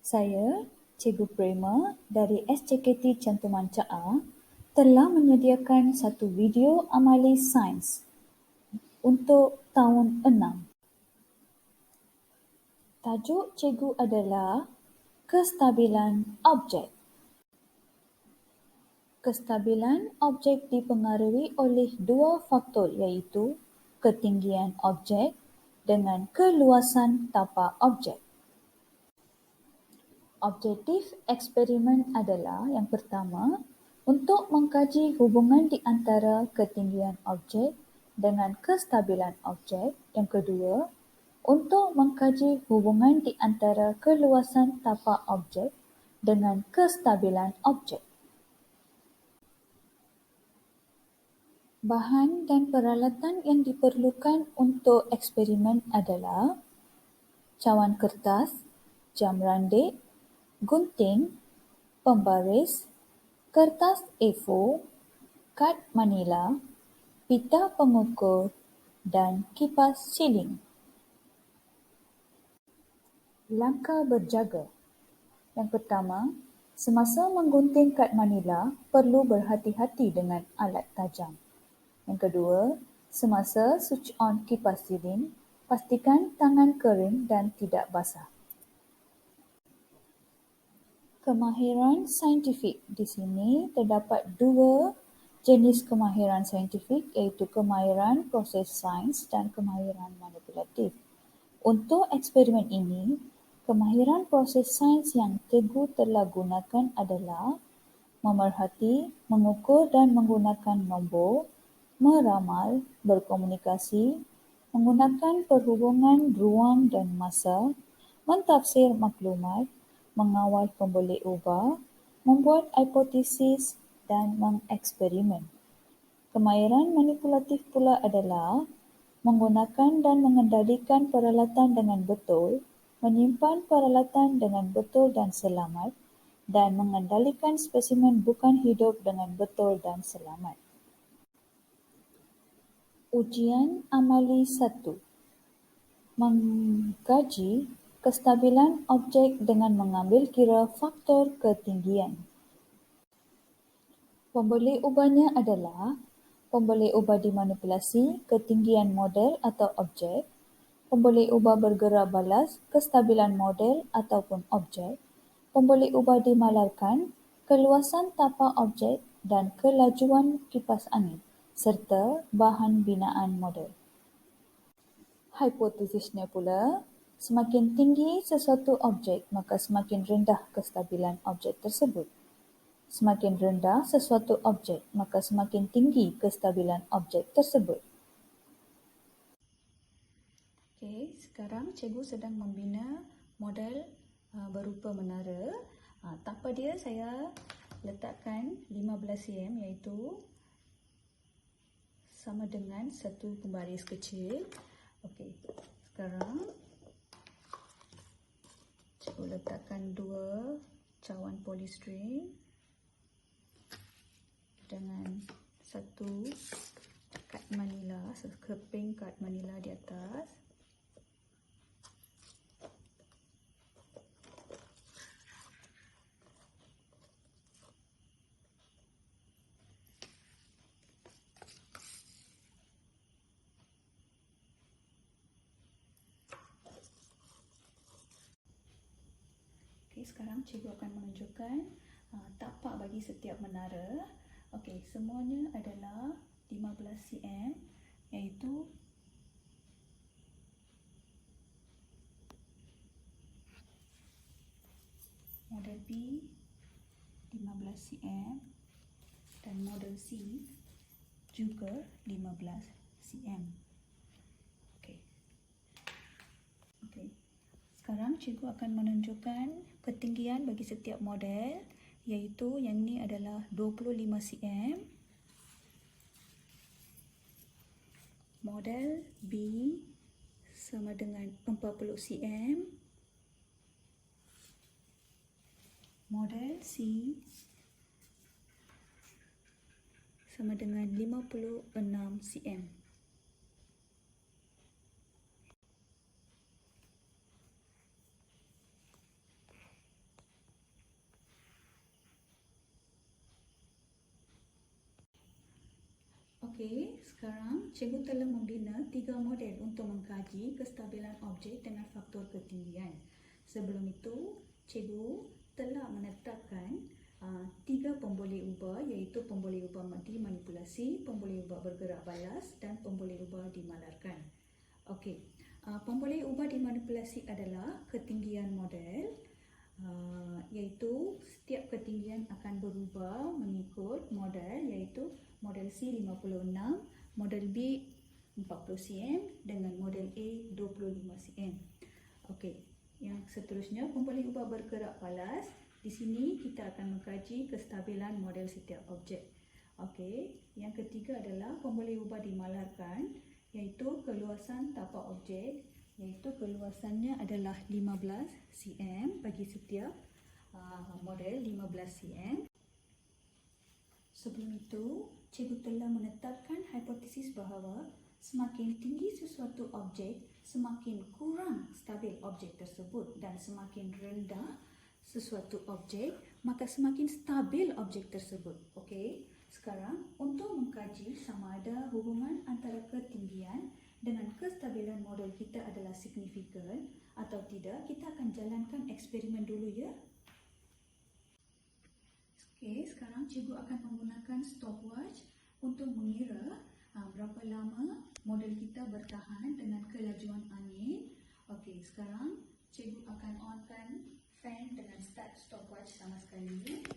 Saya, Cikgu Prema dari SJKT Cantuman CA telah menyediakan satu video amali sains untuk tahun 6. Tajuk cikgu adalah kestabilan objek. Kestabilan objek dipengaruhi oleh dua faktor iaitu ketinggian objek dengan keluasan tapak objek. Objektif eksperimen adalah yang pertama, untuk mengkaji hubungan di antara ketinggian objek dengan kestabilan objek. Yang kedua, untuk mengkaji hubungan di antara keluasan tapak objek dengan kestabilan objek. Bahan dan peralatan yang diperlukan untuk eksperimen adalah cawan kertas, jam randik, gunting, pembaris, kertas A4, kad manila, pita pengukur dan kipas siling. Langkah berjaga. Yang pertama, semasa menggunting kad manila, perlu berhati-hati dengan alat tajam. Yang kedua, semasa switch on kipas siling, pastikan tangan kering dan tidak basah. Kemahiran saintifik. Di sini terdapat dua jenis kemahiran saintifik iaitu kemahiran proses sains dan kemahiran manipulatif. Untuk eksperimen ini, kemahiran proses sains yang cikgu telah gunakan adalah memerhati, mengukur dan menggunakan nombor, meramal, berkomunikasi, menggunakan perhubungan ruang dan masa, mentafsir maklumat, mengawal pemboleh ubah, membuat hipotesis dan mengeksperimen. Kemahiran manipulatif pula adalah menggunakan dan mengendalikan peralatan dengan betul, menyimpan peralatan dengan betul dan selamat, dan mengendalikan spesimen bukan hidup dengan betul dan selamat. Ujian amali 1. Mengkaji kestabilan objek dengan mengambil kira faktor ketinggian. Pemboleh ubahnya adalah pemboleh ubah dimanipulasi ketinggian model atau objek, pemboleh ubah bergerak balas kestabilan model ataupun objek, pemboleh ubah dimalarkan keluasan tapak objek dan kelajuan kipas angin serta bahan binaan model. Hipotesisnya pula, semakin tinggi sesuatu objek maka semakin rendah kestabilan objek tersebut. Semakin rendah sesuatu objek maka semakin tinggi kestabilan objek tersebut. Okey, sekarang cikgu sedang membina model berupa menara. Tanpa dia saya letakkan 15 cm iaitu sama dengan satu pembaris kecil. Okey, sekarang cikgu letakkan 2 cawan polystyrene dengan satu kad manila, sekeping kad manila di atas. Okey, sekarang cikgu akan menunjukkan tapak bagi setiap menara. Okey, semuanya adalah 15 cm iaitu model B 15 cm dan model C juga 15 cm. Okey. Sekarang cikgu akan menunjukkan ketinggian bagi setiap model iaitu yang ni adalah 25 cm, model B sama dengan 40 cm, model C sama dengan 56 cm. Okey, sekarang cikgu telah membina 3 model untuk mengkaji kestabilan objek dengan faktor ketinggian. Sebelum itu, cikgu telah menetapkan 3 pemboleh ubah, iaitu pemboleh ubah dimanipulasi, pemboleh ubah bergerak balas dan pemboleh ubah dimalarkan. Okey, pemboleh ubah dimanipulasi adalah ketinggian model, iaitu setiap ketinggian akan berubah mengikut model, iaitu model C 56, model B 40 cm dengan model A 25 cm. Okey, yang seterusnya pemboleh ubah bergerak balas. Di sini kita akan mengkaji kestabilan model setiap objek. Okey, yang ketiga adalah pemboleh ubah dimalarkan, iaitu keluasan tapak objek, iaitu keluasannya adalah 15 cm bagi setiap model 15 cm. Sebelum itu, cikgu telah menetapkan hipotesis bahawa semakin tinggi sesuatu objek, semakin kurang stabil objek tersebut, dan semakin rendah sesuatu objek, maka semakin stabil objek tersebut. Okey, sekarang untuk mengkaji sama ada hubungan antara ketinggian dengan kestabilan model kita adalah signifikan atau tidak, kita akan jalankan eksperimen dulu ya. Okey, sekarang cikgu akan menggunakan stopwatch untuk mengira berapa lama model kita bertahan dengan kelajuan angin. Okey, sekarang cikgu akan onkan fan dengan start stopwatch sama sekali. Okey.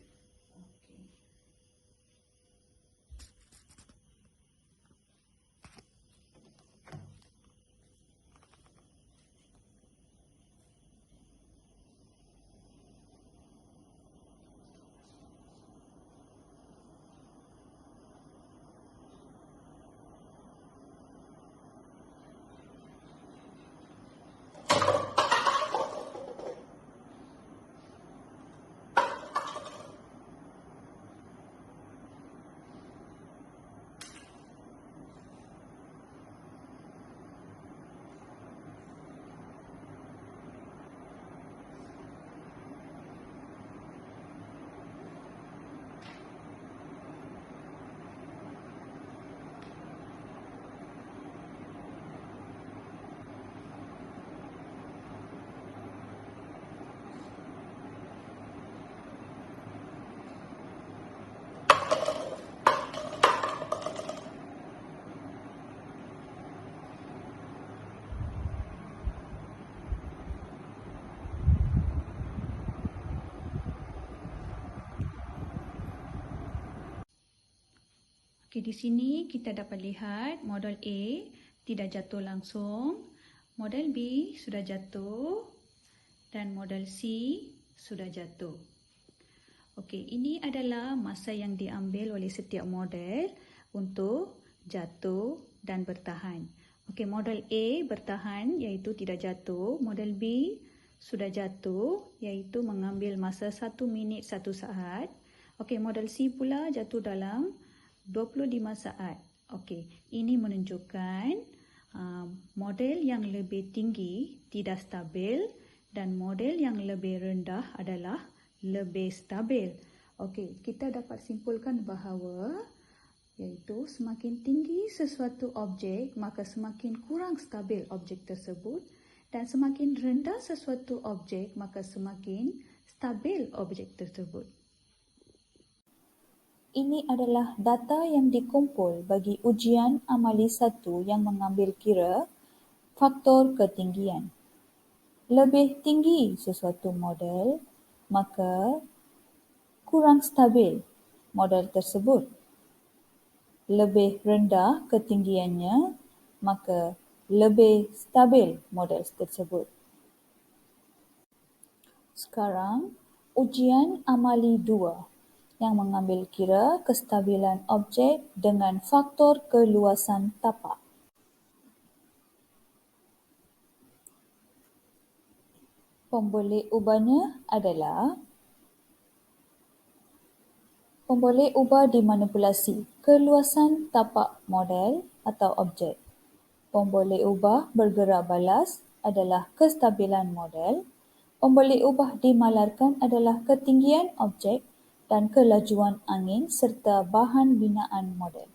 Okey, di sini kita dapat lihat model A tidak jatuh langsung, model B sudah jatuh dan model C sudah jatuh. Okey, ini adalah masa yang diambil oleh setiap model untuk jatuh dan bertahan. Okey, model A bertahan iaitu tidak jatuh, model B sudah jatuh iaitu mengambil masa 1 minit 1 saat. Okey, model C pula jatuh dalam 25 saat. Okey, ini menunjukkan model yang lebih tinggi tidak stabil dan model yang lebih rendah adalah lebih stabil. Okey, kita dapat simpulkan bahawa iaitu semakin tinggi sesuatu objek, maka semakin kurang stabil objek tersebut, dan semakin rendah sesuatu objek, maka semakin stabil objek tersebut. Ini adalah data yang dikumpul bagi ujian amali 1 yang mengambil kira faktor ketinggian. Lebih tinggi sesuatu model, maka kurang stabil model tersebut. Lebih rendah ketinggiannya, maka lebih stabil model tersebut. Sekarang, ujian amali 2 yang mengambil kira kestabilan objek dengan faktor keluasan tapak. Pemboleh ubahnya adalah pemboleh ubah dimanipulasi keluasan tapak model atau objek. Pemboleh ubah bergerak balas adalah kestabilan model. Pemboleh ubah dimalarkan adalah ketinggian objek dan kelajuan angin serta bahan binaan model.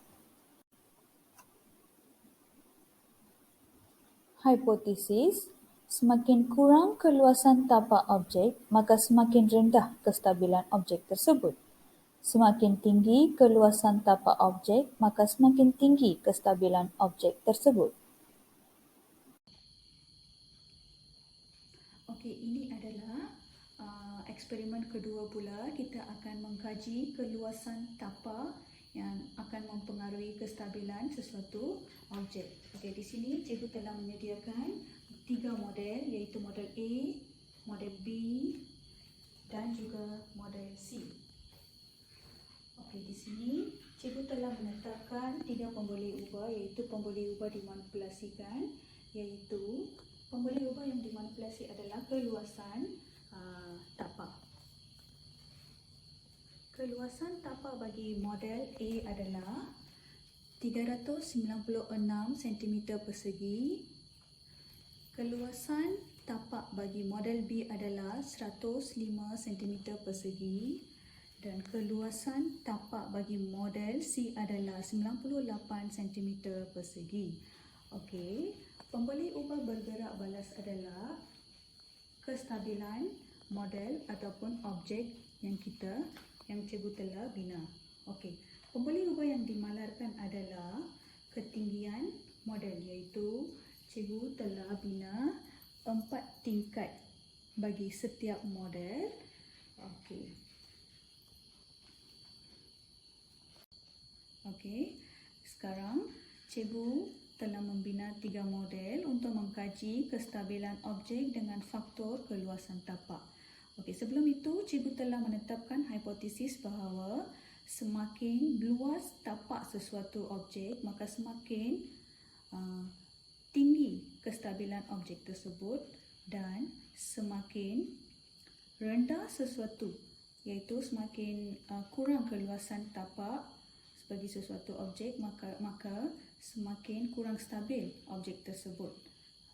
Hipotesis, semakin kurang keluasan tapak objek, maka semakin rendah kestabilan objek tersebut. Semakin tinggi keluasan tapak objek, maka semakin tinggi kestabilan objek tersebut. Okey, ini adalah eksperimen kedua pula. Kita akan mengkaji keluasan tapak yang akan mempengaruhi kestabilan sesuatu objek. Okey, di sini cikgu telah menyediakan 3 model, iaitu model A, model B dan juga model C. Okey, di sini cikgu telah menetapkan 3 pemboleh ubah, iaitu pemboleh ubah dimanipulasikan, iaitu pemboleh ubah yang dimanipulasi adalah keluasan tapak. Keluasan tapak bagi model A adalah 396 cm persegi. Keluasan tapak bagi model B adalah 105 cm persegi. Dan keluasan tapak bagi model C adalah 98 cm persegi. Okey, pemboleh ubah bergerak balas adalah kestabilan model ataupun objek yang cikgu telah bina. Okey, pemboleh ubah yang dimalarkan adalah ketinggian model, iaitu cikgu telah bina 4 tingkat bagi setiap model. Okey. Okey, sekarang cikgu telah membina 3 model untuk mengkaji kestabilan objek dengan faktor keluasan tapak. Okey, sebelum itu cikgu telah menetapkan hipotesis bahawa semakin luas tapak sesuatu objek, maka semakin tinggi kestabilan objek tersebut, dan semakin rendah sesuatu, iaitu semakin kurang keluasan tapak bagi sesuatu objek, maka semakin kurang stabil objek tersebut.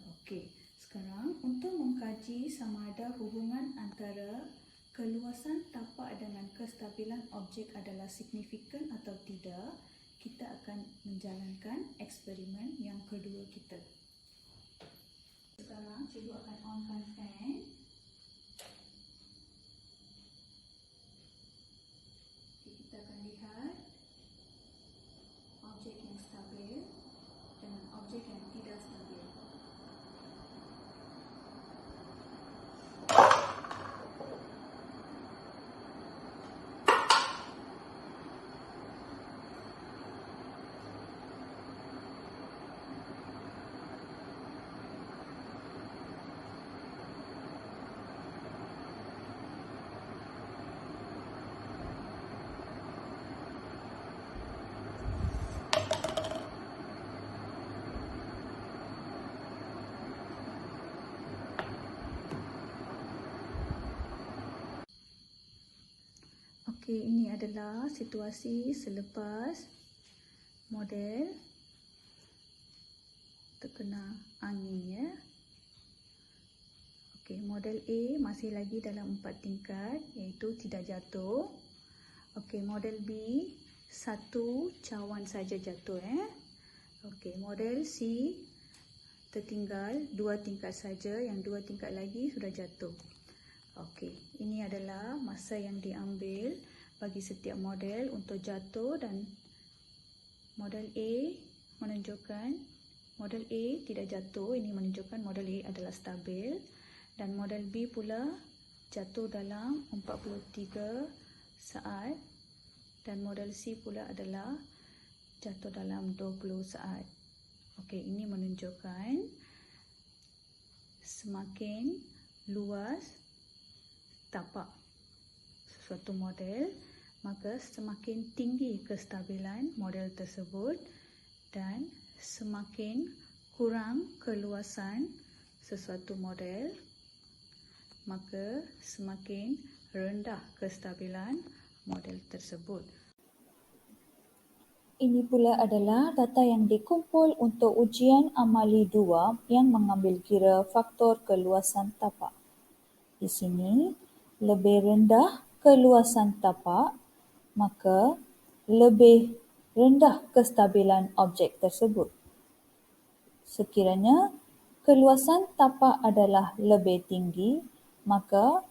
Okey, sekarang untuk mengkaji sama ada hubungan antara keluasan tapak dengan kestabilan objek adalah signifikan atau tidak, kita akan menjalankan eksperimen yang kedua kita. Sekarang cikgu akan onkan fan. Kita akan lihat objek yang stabil dengan objek yang tidak stabil. Okey, ini adalah situasi selepas model terkena angin ya. Okey, model A masih lagi dalam 4 tingkat, iaitu tidak jatuh. Okey, model B 1 cawan saja jatuh Okey, model C tertinggal 2 tingkat saja, yang 2 tingkat lagi sudah jatuh. Okey, ini adalah masa yang diambil bagi setiap model untuk jatuh, dan model A menunjukkan model A tidak jatuh, ini menunjukkan model A adalah stabil, dan model B pula jatuh dalam 43 saat, dan model C pula adalah jatuh dalam 20 saat. Okey, ini menunjukkan semakin luas tapak sesuatu model, maka semakin tinggi kestabilan model tersebut, dan semakin kurang keluasan sesuatu model, maka semakin rendah kestabilan model tersebut. Ini pula adalah data yang dikumpul untuk ujian amali 2 yang mengambil kira faktor keluasan tapak. Di sini, lebih rendah keluasan tapak, maka lebih rendah kestabilan objek tersebut. Sekiranya keluasan tapak adalah lebih tinggi, maka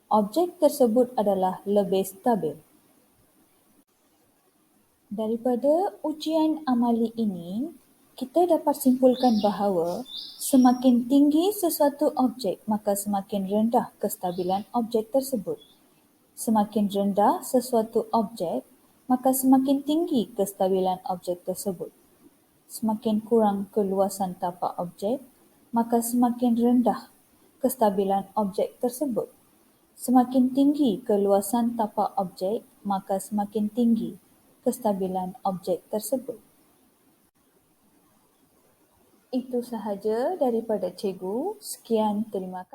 objek tersebut adalah lebih stabil. Daripada ujian amali ini, kita dapat simpulkan bahawa semakin tinggi sesuatu objek, maka semakin rendah kestabilan objek tersebut. Semakin rendah sesuatu objek, maka semakin tinggi kestabilan objek tersebut. Semakin kurang keluasan tapak objek, maka semakin rendah kestabilan objek tersebut. Semakin tinggi keluasan tapak objek, maka semakin tinggi kestabilan objek tersebut. Itu sahaja daripada cikgu. Sekian, terima kasih.